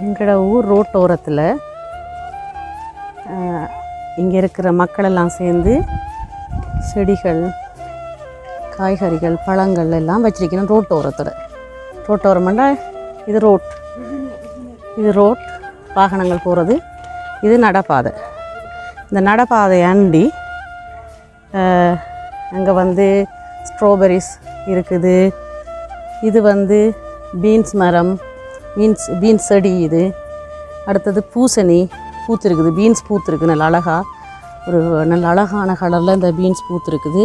எங்களோட ஊர் ரோட்டோரத்தில் இங்கே இருக்கிற மக்களெல்லாம் சேர்ந்து செடிகள், காய்கறிகள், பழங்கள் எல்லாம் வச்சிருக்கணும் ரோட்டோரத்தில். ரோட்டோரம்னா இது ரோட் வாகனங்கள் போகிறது. இது நடப்பாதை. இந்த நடப்பாதை அண்டி அங்கே வந்து ஸ்ட்ராபெரிஸ் இருக்குது. இது வந்து பீன்ஸ் மரம், பீன்ஸ் செடி. இது அடுத்தது பூசணி பூத்துருக்குது. பீன்ஸ் பூத்துருக்கு நல்ல அழகாக, ஒரு நல்ல அழகான கலரில் இந்த பீன்ஸ் பூத்துருக்குது.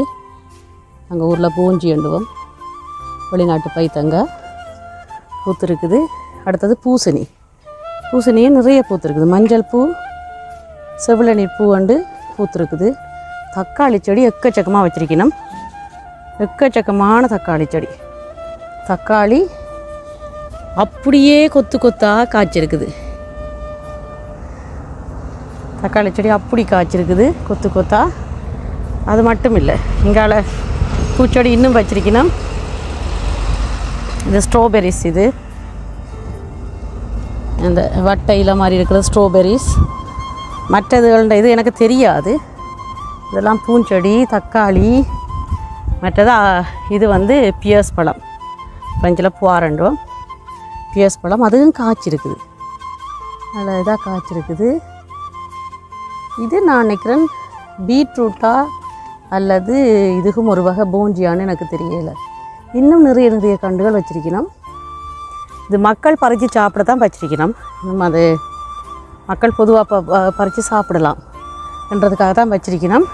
அங்கே ஊரில் பூஞ்சி எண்டுவோம், வெளிநாட்டு பைத்தங்க பூத்துருக்குது. அடுத்தது பூசணியும் நிறைய பூத்துருக்குது. மஞ்சள் பூ, செவிளநீர் பூ பூத்துருக்குது. தக்காளி செடி எக்கச்சக்கமாக வச்சிருக்கணும். எக்கச்சக்கமான தக்காளி செடி. தக்காளி அப்படியே கொத்து கொத்தாக காய்ச்சிருக்குது. தக்காளி செடி அப்படி காய்ச்சிருக்குது கொத்து கொத்தா. அது மட்டும் இல்லை, இங்கால பூச்செடி இன்னும் வச்சிருக்கணும். இந்த ஸ்ட்ராபெரிஸ், இது இந்த வட்டையில் மாதிரி இருக்கிற ஸ்ட்ராபெரிஸ். மற்றதுகள இது எனக்கு தெரியாது. இதெல்லாம் பூஞ்செடி, தக்காளி. மற்றது இது வந்து பியர்ஸ் பழம், பஞ்சில் புவாரண்டுவோம். பியர்ஸ் பழம் அதுவும் காய்ச்சிருக்குது, நல்ல இதாக காய்ச்சிருக்குது. இது நான் நினைக்கிறேன் பீட்ரூட்டா அல்லது இதுக்கும் ஒரு வகை பூஞ்சியான்னு எனக்கு தெரியலை. இன்னும் நிறைய கண்டுகள் வச்சிருக்கணும். இது மக்கள் பறித்து சாப்பிட தான் வச்சிருக்கணும். அது மக்கள் பொதுவாக பறித்து சாப்பிடலாம் என்றதுக்காக தான் வச்சிருக்கணும்.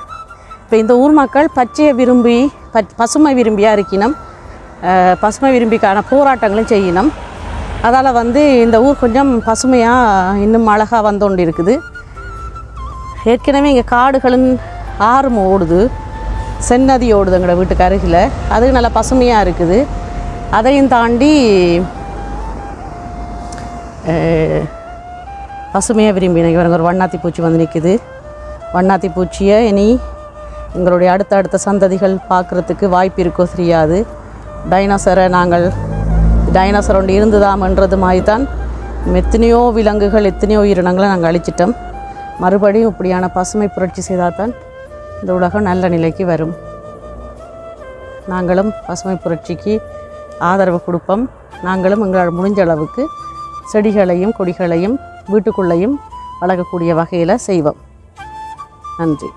இப்போ இந்த ஊர் மக்கள் பச்சையை விரும்பி பசுமை விரும்பியாக இருக்கணும். பசுமை விரும்பிக்கான போராட்டங்களும் செய்யணும். அதால் வந்து இந்த ஊர் கொஞ்சம் பசுமையாக இன்னும் அழகாக வந்தோண்டு இருக்குது. ஏற்கனவே இங்கே காடுகளும் ஆறும் ஓடுது, செந்நதி ஓடுது எங்களோட வீட்டுக்கு அருகில். அது நல்லா பசுமையாக இருக்குது. அதையும் தாண்டி பசுமையாக விரும்பி இவங்க ஒரு வண்ணாத்தி பூச்சி வந்து நிற்குது. வண்ணாத்தி பூச்சியை இனி எங்களுடைய அடுத்த சந்ததிகள் பார்க்குறதுக்கு வாய்ப்பு இருக்கோ தெரியாது. டைனோசர் ஒன்று இருந்துதாமன்றது மாதிரி தான் எத்தனையோ விலங்குகள், எத்தனையோ உயிரினங்களை நாங்கள் அழிச்சிட்டோம். மறுபடியும் இப்படியான பசுமை புரட்சி செய்தால் தான் இந்த உலகம் நல்ல நிலைக்கு வரும். நாங்களும் பசுமை புரட்சிக்கு ஆதரவு கொடுப்போம். நாங்களும் எங்களால் முடிஞ்ச அளவுக்கு செடிகளையும் கொடிகளையும் வீட்டுக்குள்ளேயும் வளர்க்கக்கூடிய வகையில் செய்வோம். நன்றி.